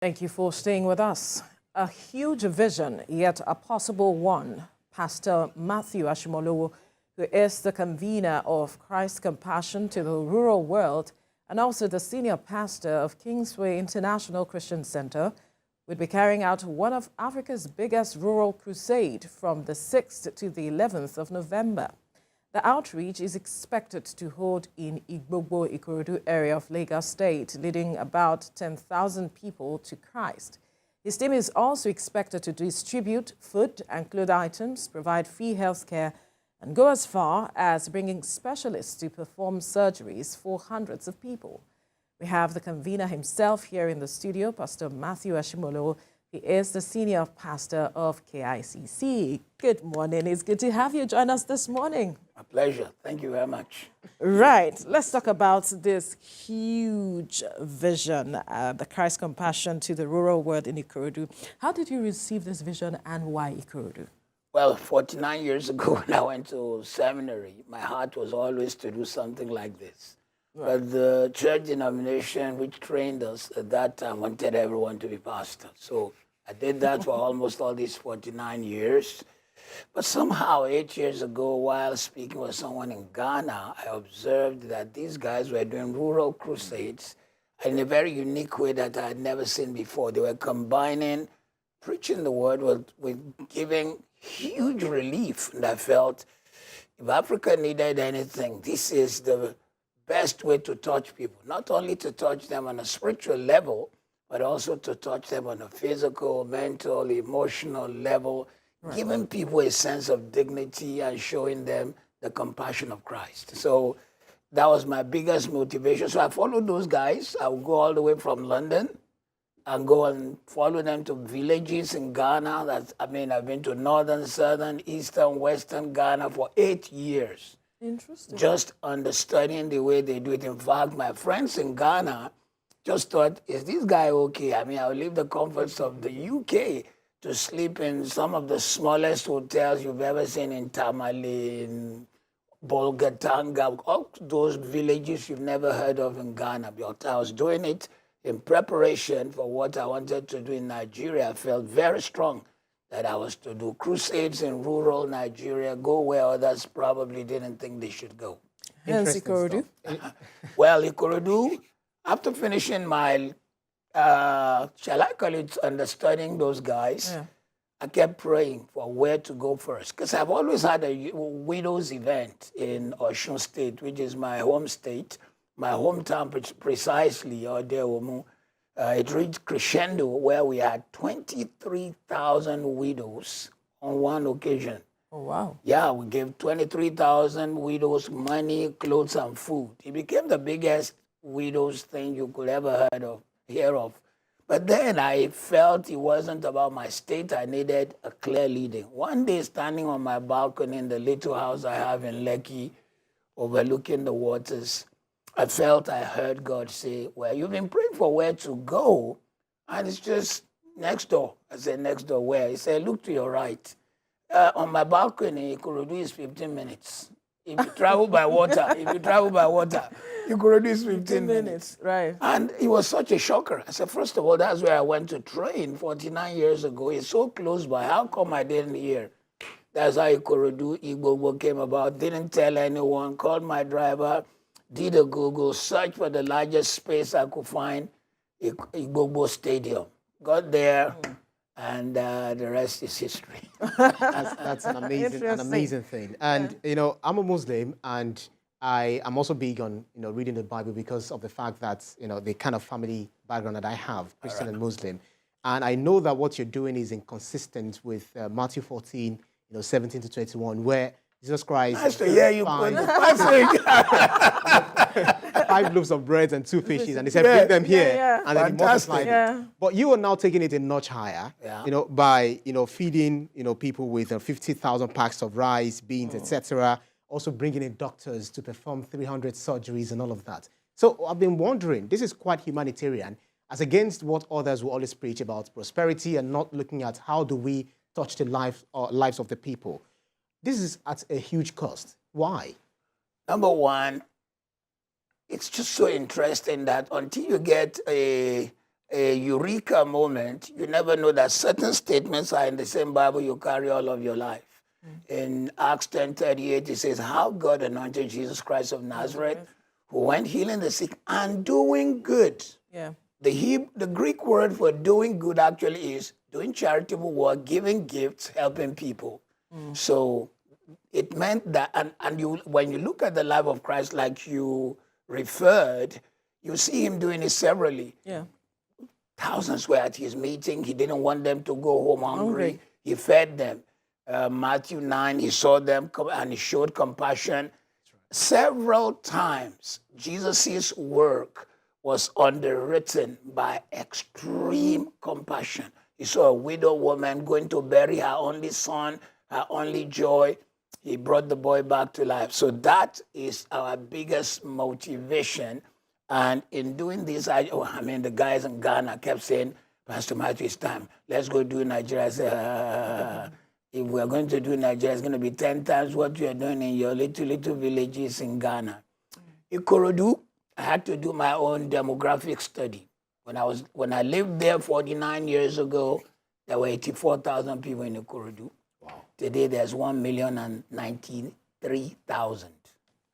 Thank you for staying with us. A huge vision, yet a possible one. Pastor Matthew Ashimolowo, who is the convener of Christ's Compassion to the Rural World and also the senior pastor of Kingsway International Christian Centre, will be carrying out one of Africa's biggest rural crusade from the 6th to the 11th of November. The outreach is expected to hold in Igbogbo, Ikorodu area of Lagos State, leading about 10,000 people to Christ. His team is also expected to distribute food and clothing items, provide free health care, and go as far as bringing specialists to perform surgeries for hundreds of people. We have the convener himself here in the studio, Pastor Matthew Ashimolowo. He is the senior pastor of KICC. Good morning. It's good to have you join us this morning. A pleasure. Thank you very much. Right. Let's talk about this huge vision, the Christ Compassion to the Rural World in Ikorodu. How did you receive this vision and why Ikorodu? Well, 49 years ago when I went to seminary, my heart was always to do something like this. Right. But the church denomination which trained us at that time wanted everyone to be pastors. So I did that for almost all these 49 years. But somehow 8 years ago, while speaking with someone in Ghana, I observed that these guys were doing rural crusades in a very unique way that I had never seen before. They were combining preaching the word with giving huge relief. And I felt if Africa needed anything, this is the best way to touch people. Not only to touch them on a spiritual level, but also to touch them on a physical, mental, emotional level, right. Giving people a sense of dignity and showing them the compassion of Christ. So that was my biggest motivation. So I followed those guys. I would go all the way from London and go and follow them to villages in Ghana. I've been to northern, southern, eastern, western Ghana for 8 years. Interesting. Just understanding the way they do it. In fact, my friends in Ghana just thought, is this guy okay? I'll leave the comforts of the UK to sleep in some of the smallest hotels you've ever seen in Tamale, in Bolgatanga, all those villages you've never heard of in Ghana. But I was doing it in preparation for what I wanted to do in Nigeria. I felt very strong that I was to do crusades in rural Nigeria, go where others probably didn't think they should go. Hence Ikorodu? Well, Ikorodu, after finishing my, shall I call it understanding those guys, yeah. I kept praying for where to go first. Because I've always had a widows event in Osun State, which is my home state, my hometown precisely, Odeomu. It reached crescendo where we had 23,000 widows on one occasion. Oh, wow. Yeah, we gave 23,000 widows money, clothes, and food. It became the biggest widows thing you could ever hear of. But then I felt it wasn't about my state. I needed a clear leading. One day, standing on my balcony in the little house I have in Lekki, overlooking the waters, I felt I heard God say, well, you've been praying for where to go, and it's just next door. I said, next door where? He said, look to your right. On my balcony, Ikorodu is 15 minutes. If you travel by water, Ikorodu is 15 minutes. Right. And it was such a shocker. I said, first of all, that's where I went to train 49 years ago. It's so close by. How come I didn't hear? That's how Ikorodu, Igbogbo came about. Didn't tell anyone, called my driver, did a Google search for the largest space I could find, Igbogbo Stadium. Got there, and the rest is history. That's an amazing thing. And, I'm a Muslim, and I am also big on, reading the Bible because of the fact that, the kind of family background that I have, Christian and Muslim. And I know that what you're doing is inconsistent with Matthew 14, 17 to 21, where Jesus Christ. Nice to hear you put the passage. 5 loaves of bread and 2 fishes, and he said, bring them here, and then he multiplied it. But you are now taking it a notch higher, by feeding people with 50,000 packs of rice, beans, etc. Also bringing in doctors to perform 300 surgeries and all of that. So I've been wondering, this is quite humanitarian, as against what others will always preach about prosperity and not looking at how do we touch the lives of the people. This is at a huge cost. Why? Number one, it's just so interesting that until you get a a eureka moment. You never know that certain statements are in the same Bible you carry all of your life. In Acts 10:38, it says, how God anointed Jesus Christ of Nazareth, who went healing the sick and doing good. Yeah. The Greek word for doing good actually is doing charitable work, giving gifts, helping people. So it meant that, when you look at the life of Christ like you referred, you see him doing it severally. Yeah. Thousands were at his meeting. He didn't want them to go home hungry. He fed them. Matthew 9, he saw them and he showed compassion. Several times, Jesus' work was underwritten by extreme compassion. He saw a widow woman going to bury her only son, her only joy. He brought the boy back to life. So that is our biggest motivation. And in doing this, the guys in Ghana kept saying, Pastor Matthew, it's time. Let's go do Nigeria. I said, if we're going to do Nigeria, it's going to be 10 times what you are doing in your little villages in Ghana. Ikorodu, I had to do my own demographic study. When I lived there 49 years ago, there were 84,000 people in Ikorodu. Wow. Today, there's 1,093,000.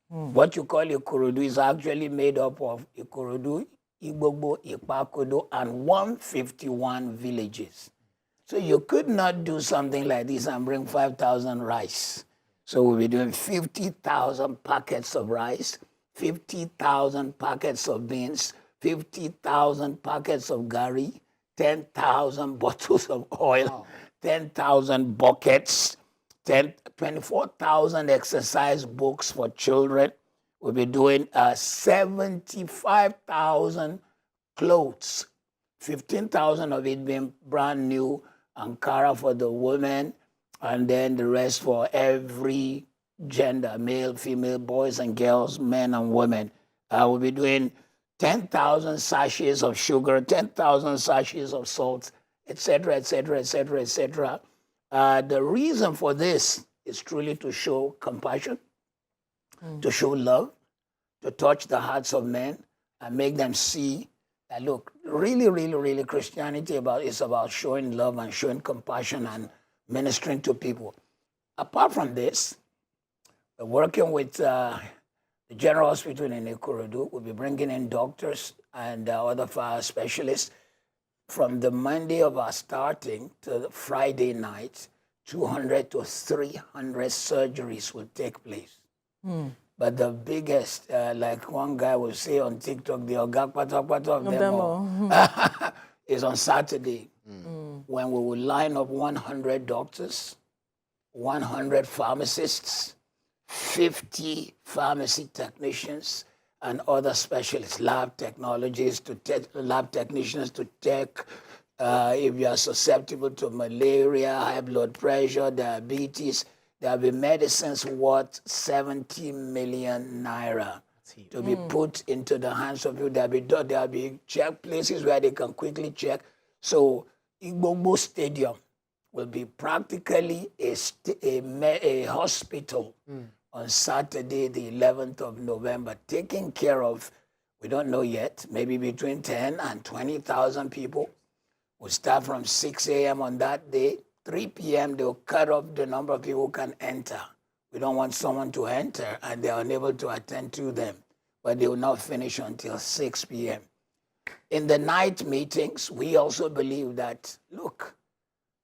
What you call Ikorodu is actually made up of Ikorodu, Igbogbo, Ipakodo, and 151 villages. So you could not do something like this and bring 5,000 rice. So we'll be doing 50,000 packets of rice, 50,000 packets of beans, 50,000 packets of gari, 10,000 bottles of oil, 10,000 buckets, 24,000 exercise books for children. We'll be doing 75,000 clothes, 15,000 of it being brand new Ankara for the women, and then the rest for every gender, male, female, boys and girls, men and women. We'll be doing 10,000 sachets of sugar, 10,000 sachets of salt, etc., etc., etc., etc. The reason for this is truly to show compassion, to show love, to touch the hearts of men and make them see that, look, really, really, really Christianity is about showing love and showing compassion and ministering to people. Apart from this, we're working with the General Hospital in Ikorodu. We'll be bringing in doctors and other fire specialists. From the Monday of our starting to the Friday night, 200 to 300 surgeries will take place. But the biggest, like one guy will say on TikTok, the Ogakpata of them all, is on Saturday, when we will line up 100 doctors, 100 pharmacists, 50 pharmacy technicians, and other specialists, lab technologists, lab technicians to check if you are susceptible to malaria, high blood pressure, diabetes. There will be medicines worth 70 million naira to be put into the hands of you. There will be check places where they can quickly check. So Igbogbo Stadium will be practically a hospital on Saturday, the 11th of November, taking care of, we don't know yet, maybe between 10 and 20,000 people. We'll start from 6 a.m. on that day. 3 p.m., they'll cut off the number of people who can enter. We don't want someone to enter and they're unable to attend to them, but they will not finish until 6 p.m. In the night meetings, we also believe that, look,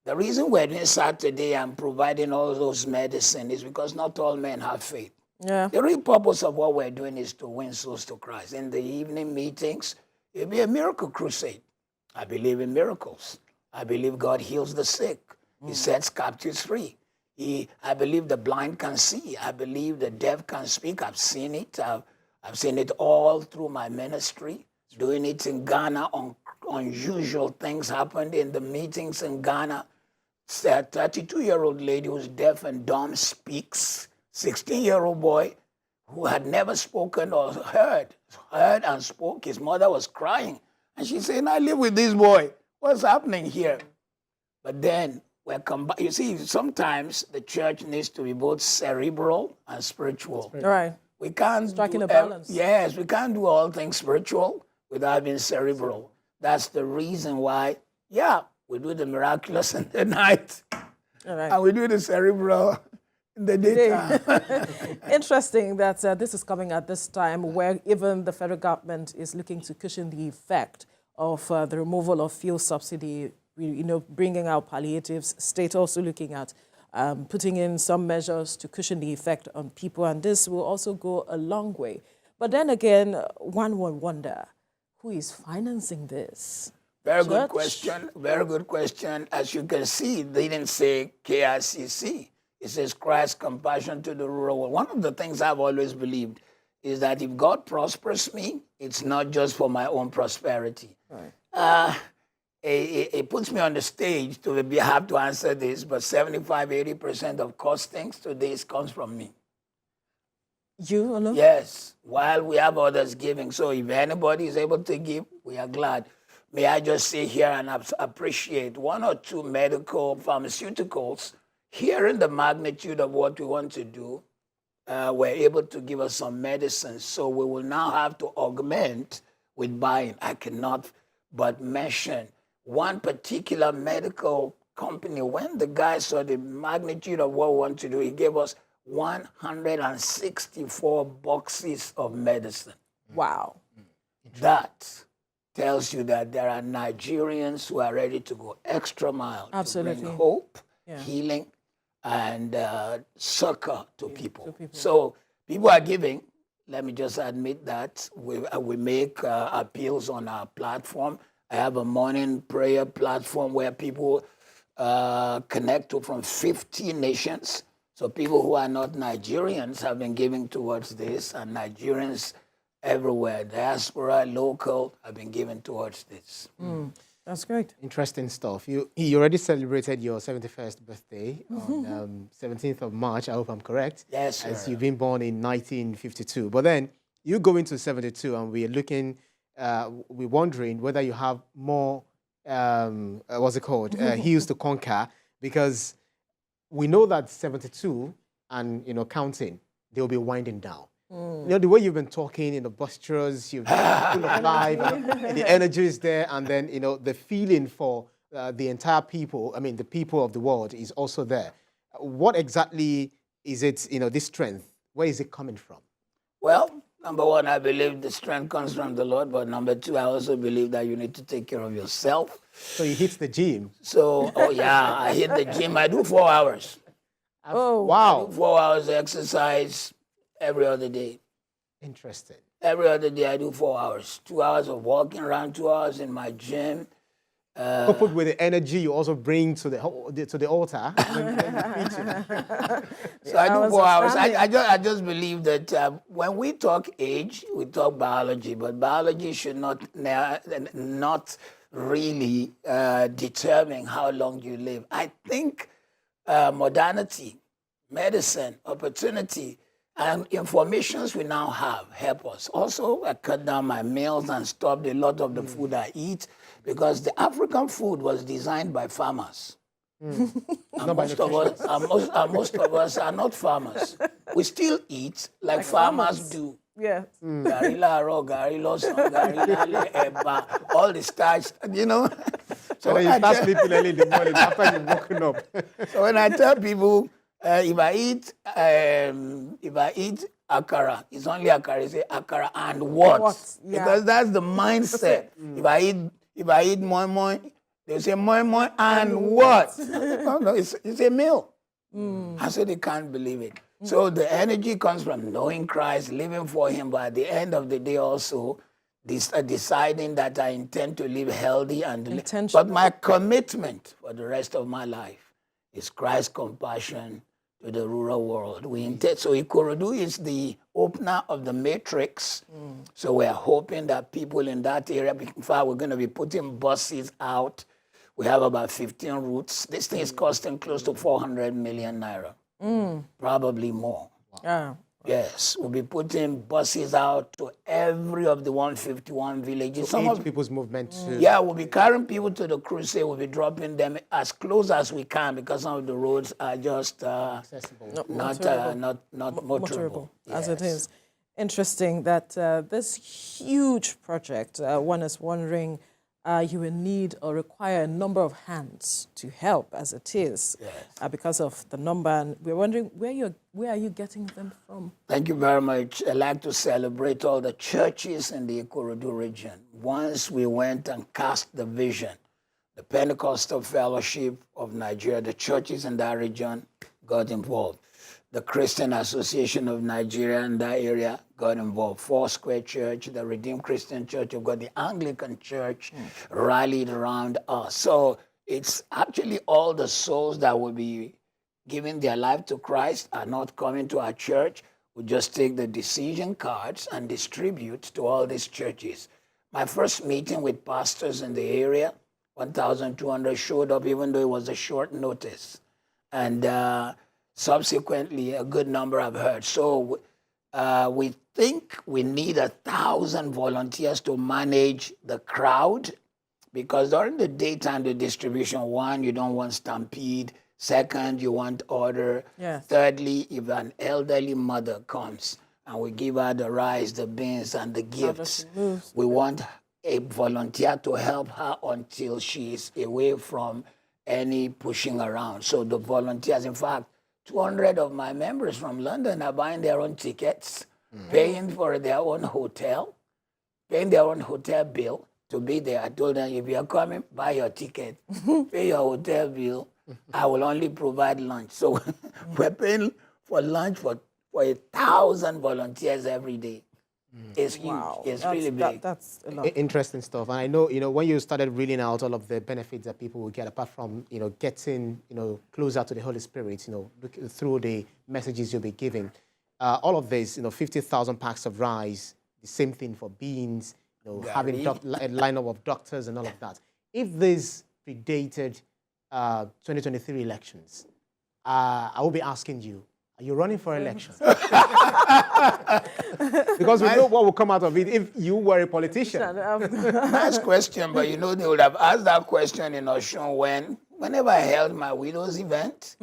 the reason we're doing Saturday and providing all those medicine is because not all men have faith. Yeah. The real purpose of what we're doing is to win souls to Christ. In the evening meetings, it'll be a miracle crusade. I believe in miracles. I believe God heals the sick. He sets captives free. I believe the blind can see. I believe the deaf can speak. I've seen it. I've seen it all through my ministry. Doing it in Ghana, unusual things happened in the meetings in Ghana. A 32-year-old lady who's deaf and dumb speaks. 16-year-old boy who had never spoken or heard and spoke. His mother was crying. And she said, I live with this boy. What's happening here? But then, you see, sometimes the church needs to be both cerebral and spiritual. Right. We can't striking a balance. Yes, we can't do all things spiritual without being cerebral. That's the reason why, we do the miraculous in the night. All right. And we do the cerebral in the daytime. Interesting that this is coming at this time where even the federal government is looking to cushion the effect of the removal of fuel subsidy, bringing out palliatives. State also looking at putting in some measures to cushion the effect on people, and this will also go a long way. But then again, one would wonder, who is financing this? Very good question. Very good question. As you can see, they didn't say KICC. It says Christ's compassion to the rural world. One of the things I've always believed is that if God prospers me, it's not just for my own prosperity. Right. It puts me on the stage to have to answer this, but 75–80% of costings today comes from me. You alone? Yes, while we have others giving. So if anybody is able to give, we are glad. May I just say here and appreciate 1 or 2 medical pharmaceuticals, hearing the magnitude of what we want to do, were able to give us some medicines. So we will now have to augment with buying. I cannot but mention one particular medical company. When the guy saw the magnitude of what we want to do, he gave us 164 boxes of medicine. Wow. That tells you that there are Nigerians who are ready to go extra mile to bring hope, healing, and succor to people. So people are giving. Let me just admit that. We make appeals on our platform. I have a morning prayer platform where people connect to from 50 nations. So people who are not Nigerians have been giving towards this, and Nigerians everywhere, diaspora, local, have been giving towards this. That's great. Interesting stuff. You already celebrated your 71st birthday on 17th of March. I hope I'm correct. Yes, sir. As you've been born in 1952. But then you go into 72, and we're looking, we're wondering whether you have more, what's it called, hills to conquer, because we know that 72 and, counting, they'll be winding down. The way you've been talking, boisterous, you're full of life, the energy is there, and then, the feeling for the entire people, the people of the world is also there. What exactly is it, this strength? Where is it coming from? Well, number one, I believe the strength comes from the Lord, but number two, I also believe that you need to take care of yourself. So you hit the gym? So, I hit the gym. I do 4 hours. Oh, wow. I do 4 hours exercise every other day. Interesting. Every other day I do 4 hours. 2 hours of walking around, 2 hours in my gym. Coupled with the energy you also bring to the altar. So I do 4 hours. I just believe that when we talk age, we talk biology, but biology should not really determine how long you live. I think modernity, medicine, opportunity, and informations we now have help us. Also, I cut down my meals and stopped a lot of the food I eat, because the African food was designed by farmers. And most of us are not farmers. We still eat like farmers do. Yes. Gari laro, gari loson, gari lale, eba, all the starch, So when you start sleeping early in the morning after you've woken up. So when I tell people, if I eat akara, it's only akara. You say akara and what? Yeah. Because that's the mindset. If I eat moi moi, they say moi moi and what? No, it's a meal. And so they can't believe it. So the energy comes from knowing Christ, living for Him, but at the end of the day also, deciding that I intend to live healthy and but my commitment for the rest of my life is Christ's compassion to the rural world. So Ikorodu is the opener of the matrix. So we're hoping that people in that area, in fact, we're going to be putting buses out. We have about 15 routes. This thing is costing close to 400 million naira, probably more. Wow. Yes, we'll be putting buses out to every of the 151 villages. So some people's movement too. Yeah, we'll be carrying people to the crusade. We'll be dropping them as close as we can, because some of the roads are just accessible, not motorable. As it is. Interesting that this huge project, one is wondering you will need or require a number of hands to help as it is, because of the number. And we're wondering where are you getting them from? Thank you very much. I'd like to celebrate all the churches in the Ikorodu region. Once we went and cast the vision, the Pentecostal Fellowship of Nigeria, the churches in that region got involved. The Christian Association of Nigeria in that area got involved. Foursquare Church, the Redeemed Christian Church, you've got the Anglican Church rallied around us. So it's actually all the souls that will be giving their life to Christ are not coming to our church. We just take the decision cards and distribute to all these churches. My first meeting with pastors in the area, 1,200 showed up, even though it was a short notice. And subsequently, a good number have heard. So we think we need 1,000 volunteers to manage the crowd, because during the daytime, the distribution, one, you don't want stampede. Second, you want order. Yes. Thirdly, if an elderly mother comes and we give her the rice, the beans, and the gifts, we want a volunteer to help her until she is away from any pushing around. So the volunteers, in fact, 200 of my members from London are buying their own tickets, paying for their own hotel, paying their own hotel bill to be there. I told them, if you're coming, buy your ticket, pay your hotel bill. I will only provide lunch. So we're paying for lunch for 1,000 volunteers every day. It's huge. Wow. It's really big. That's a lot. Interesting stuff. And I know, when you started reading out all of the benefits that people will get, apart from, getting, closer to the Holy Spirit, through the messages you'll be giving, all of this, 50,000 packs of rice, the same thing for beans, having a lineup of doctors and all of that. If this predated 2023 elections, I will be asking you, are you running for election? Because we know what will come out of it if you were a politician. Nice question, but they would have asked that question in Osun whenever I held my widows event.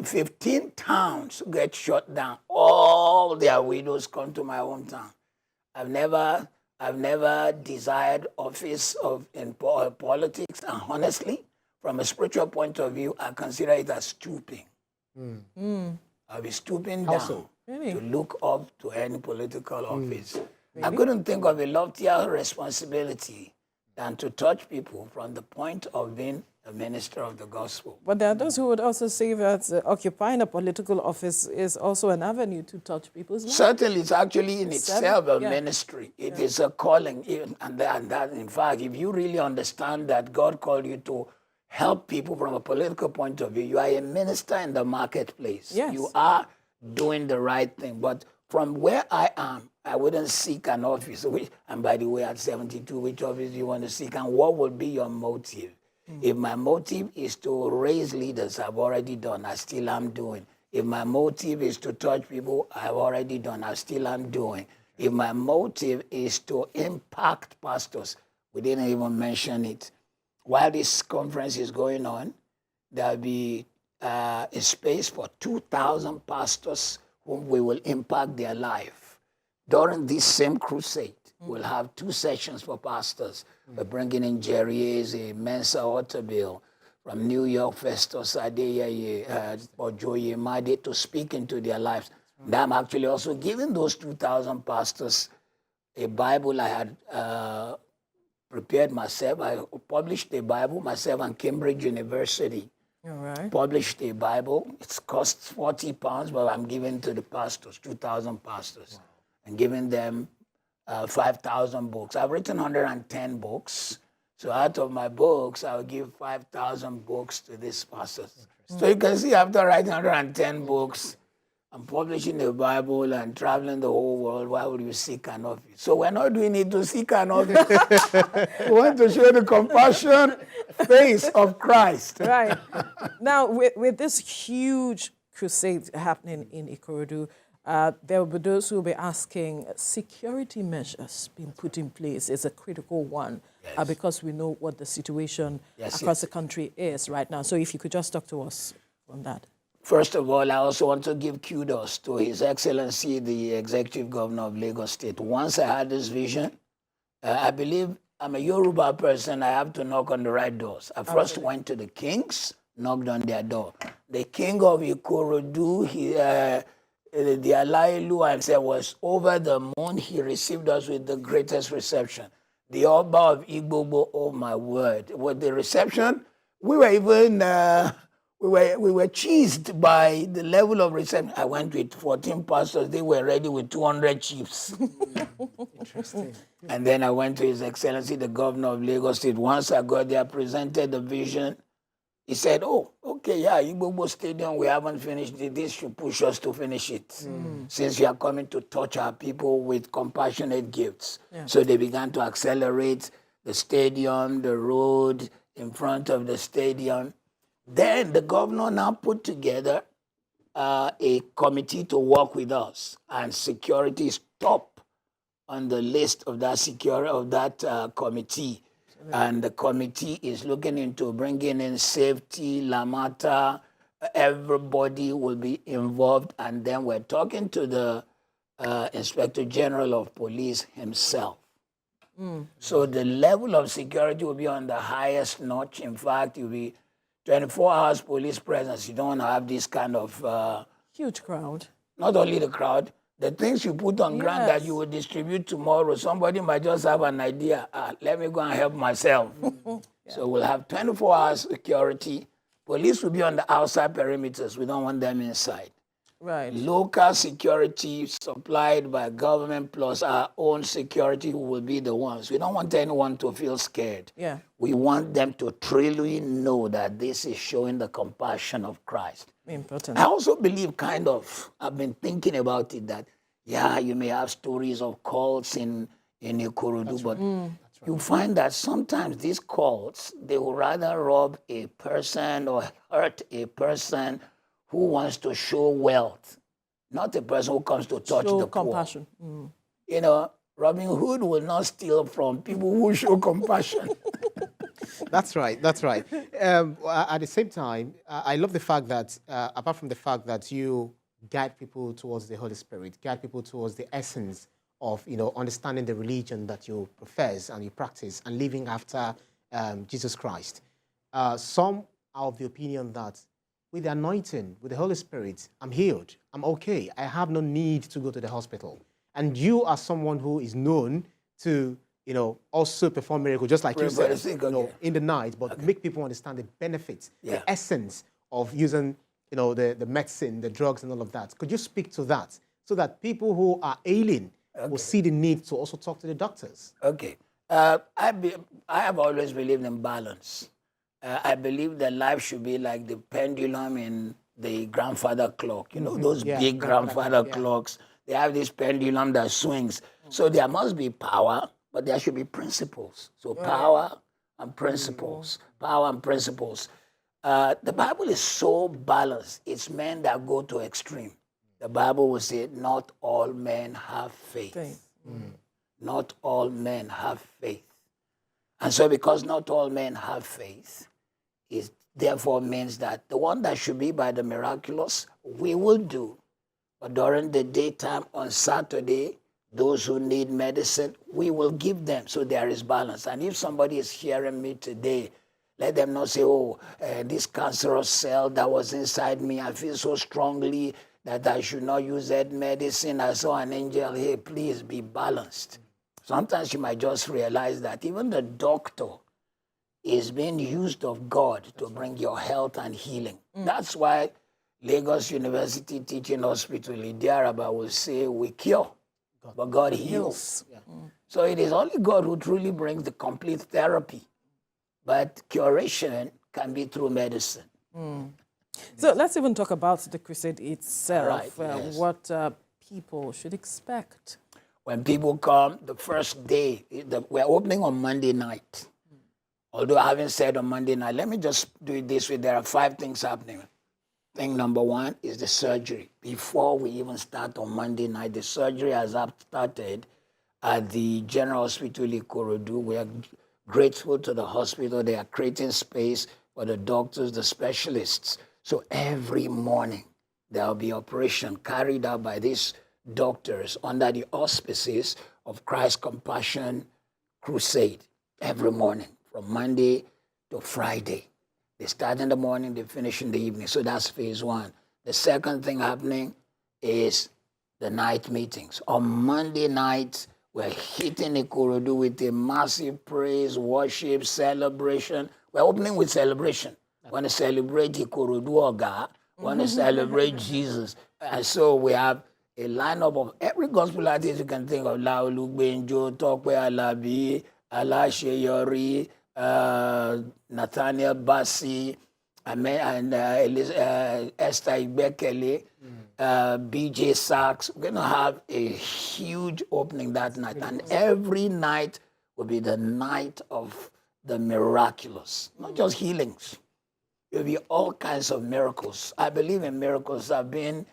15 towns get shut down. All their widows come to my hometown. I've never desired office in politics, and honestly, from a spiritual point of view, I consider it as stooping. I'll be stooping down to look up to any political office. I couldn't think of a loftier responsibility than to touch people from the point of being a minister of the gospel. But there are those who would also say that occupying a political office is also an avenue to touch people's lives. Certainly, it's actually in itself a ministry. It is a calling. And that, in fact, if you really understand that God called you to help people from a political point of view, you are a minister in the marketplace. Yes. You are doing the right thing. But from where I am, I wouldn't seek an office. And by the way, at 72, which office do you want to seek? And what would be your motive? If my motive is to raise leaders, I've already done, I still am doing. If my motive is to touch people, I've already done, I still am doing. If my motive is to impact pastors, we didn't even mention it. While this conference is going on, there'll be a space for 2,000 pastors whom we will impact their life. During this same crusade, we'll have 2 sessions for pastors. We're bringing in Jerry Eze, Mensa Otabil, from New York, Festus Adeyeye, Ojoye Made, to speak into their lives. And I'm actually also giving those 2,000 pastors a Bible I had prepared myself. I published a Bible myself, and Cambridge University published a Bible. It costs £40, but I'm giving to the pastors, 2,000 pastors, and giving them 5,000 books. I've written 110 books. So out of my books, I'll give 5,000 books to these pastors. So you can see, after writing 110 books, I'm publishing the Bible and traveling the whole world. Why would you seek an office? So we're not doing it to seek an office. We want to show the compassion face of Christ. Right. Now, with this huge crusade happening in Ikorodu, there will be those who will be asking, security measures being put in place is a critical one, because we know what the situation across the country is right now. So if you could just talk to us on that. First of all, I also want to give kudos to His Excellency, the Executive Governor of Lagos State. Once I had this vision, I believe I'm a Yoruba person. I have to knock on the right doors. I first went to the kings, knocked on their door. The king of Ikorodu, the Alailu, and said was over the moon. He received us with the greatest reception. The Oba of Igbobo, oh my word, with the reception, we were even we were cheesed by the level of reception. I went with 14 pastors. They were ready with 200 chiefs. Interesting. And then I went to His Excellency, the Governor of Lagos State. Once I got there, presented the vision. He said, oh, okay, yeah, Igbobo Stadium, we haven't finished it. This should push us to finish it. Since you are coming to touch our people with compassionate gifts. Yeah. So they began to accelerate the stadium, the road in front of the stadium. Then the governor now put together a committee to work with us, and security is top on the list of that committee. And the committee is looking into bringing in safety, Lamata, everybody will be involved. And then we're talking to the Inspector General of Police himself. So the level of security will be on the highest notch. In fact, it will be 24 hours police presence. You don't want to have this kind of... huge crowd. Not only the crowd, the things you put on ground that you will distribute tomorrow, somebody might just have an idea. Let me go and help myself. So we'll have 24 hours security. Police will be on the outside perimeters. We don't want them inside. Right. Local security supplied by government plus our own security who will be the ones. We don't want anyone to feel scared. Yeah. We want them to truly know that this is showing the compassion of Christ. Important. I also believe I've been thinking about it that, yeah, you may have stories of cults in Ikorodu, but you find that sometimes these cults, they will rather rob a person or hurt a person who wants to show wealth, not a person who comes to touch the compassion. poor. You know, Robin Hood will not steal from people who show compassion. That's right. That's right. At the same time, I love the fact that, apart from the fact that you guide people towards the Holy Spirit, guide people towards the essence of, understanding the religion that you profess and you practice and living after Jesus Christ. Some are of the opinion that with the anointing, with the Holy Spirit, I'm healed. I'm okay. I have no need to go to the hospital. And you are someone who is known to, also perform miracles, just like you said, in the night, but make people understand the benefits, the essence of using, the medicine, the drugs, and all of that. Could you speak to that so that people who are ailing will see the need to also talk to the doctors? Okay. I have always believed in balance. I believe that life should be like the pendulum in the grandfather clock. Those big grandfather clocks. They have this pendulum that swings. So there must be power, but there should be principles. So power and principles. Power and principles. The Bible is so balanced. It's men that go to extreme. The Bible will say, not all men have faith. Not all men have faith. And so because not all men have faith, it therefore means that the one that should be by the miraculous, we will do. But during the daytime on Saturday, those who need medicine, we will give them. So there is balance. And if somebody is hearing me today, let them not say, this cancerous cell that was inside me, I feel so strongly that I should not use that medicine. I saw an angel. Hey, please be balanced. Sometimes you might just realize that even the doctor is being used of God to bring your health and healing. That's why Lagos University Teaching Hospital, Idiaraba, will say we cure, but God heals. So it is only God who truly brings the complete therapy. But curation can be through medicine. So let's even talk about the crusade itself, what people should expect. When people come, the first day, we're opening on Monday night. Although I haven't said on Monday night, let me just do it this way. There are 5 things happening. Thing number 1 is the surgery. Before we even start on Monday night, the surgery has started at the General Hospital Ikorodu. We are grateful to the hospital. They are creating space for the doctors, the specialists. So every morning, there will be operation carried out by these doctors under the auspices of Christ Compassion Crusade. every morning, from Monday to Friday. They start in the morning, they finish in the evening. So that's phase one. The second thing happening is the night meetings. On Monday nights, we're hitting Ikorodu with a massive praise, worship, celebration. We're opening with celebration. We want to celebrate Ikorodu Oga. We want to celebrate Jesus. And so we have a lineup of every gospel artist you can think of. Laolu Benjo, Tokwe Alabi, Alasheyori, Nathaniel Bassi, and Esther Ibekele, BJ Sachs. We're going to have a huge opening that night. And every night will be the night of the miraculous, not just healings. It will be all kinds of miracles. I believe in miracles. I've been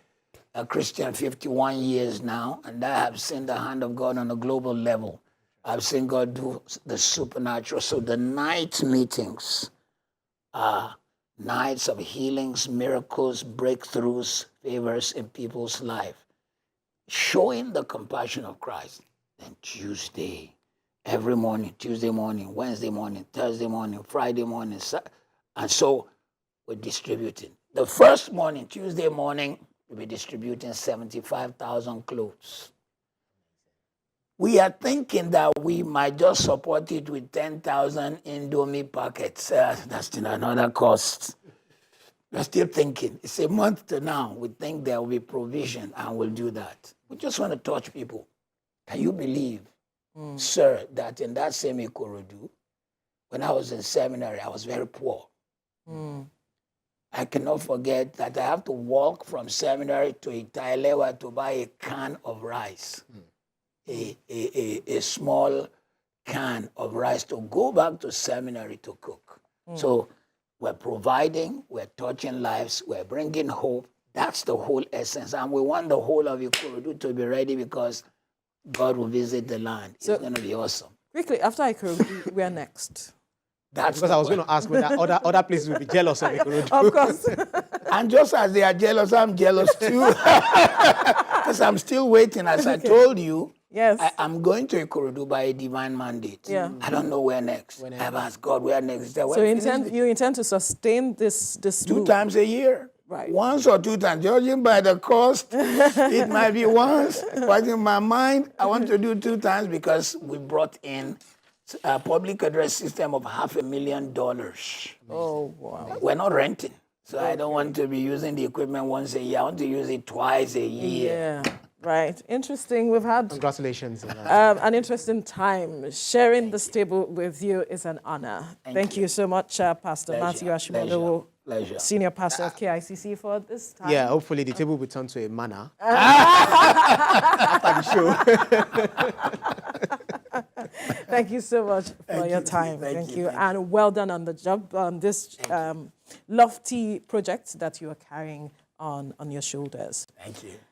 a Christian 51 years now, and I have seen the hand of God on a global level. I've seen God do the supernatural. So the night meetings are nights of healings, miracles, breakthroughs, favors in people's life, showing the compassion of Christ. Then Tuesday, every morning, Tuesday morning, Wednesday morning, Thursday morning, Friday morning, and so we're distributing. The first morning, Tuesday morning, we'll be distributing 75,000 clothes. We are thinking that we might just support it with 10,000 Indomie packets. That's still another cost. We're still thinking. It's a month to now. We think there will be provision, and we'll do that. We just want to touch people. Can you believe, sir, that in that same Ikorodu, when I was in seminary, I was very poor. I cannot forget that I have to walk from seminary to Itailewa to buy a can of rice, a small can of rice to go back to seminary to cook. So we're providing, we're touching lives, we're bringing hope. That's the whole essence. And we want the whole of Ikorodu to be ready because God will visit the land. It's going to be awesome. Quickly, after Ikorodu, where next? That's because I was going to ask whether other places will be jealous of Ikorodu. Of course. And just as they are jealous, I'm jealous too. Because I'm still waiting. As I told you, yes, I'm going to Ikorodu by a divine mandate. Yeah. I don't know where next. I've asked God where next. So you intend to sustain this two move? times a year. Right. Once or two times. Judging by the cost, it might be once. But in my mind, I want to do 2 times because we brought in a public address system of $500,000. Oh, wow. We're not renting. So I don't want to be using the equipment once a year. I want to use it twice a year. Yeah, right. Interesting. We've had Congratulations. an interesting time. Sharing this table with you is an honor. Thank you so much, Pastor Matthew Ashimolowo, Senior Pastor of KICC, for this time. Yeah, hopefully the table will turn to a manor after the show. Thank you so much for your time. Thank you. And well done on the job, on this lofty project that you are carrying on your shoulders. Thank you.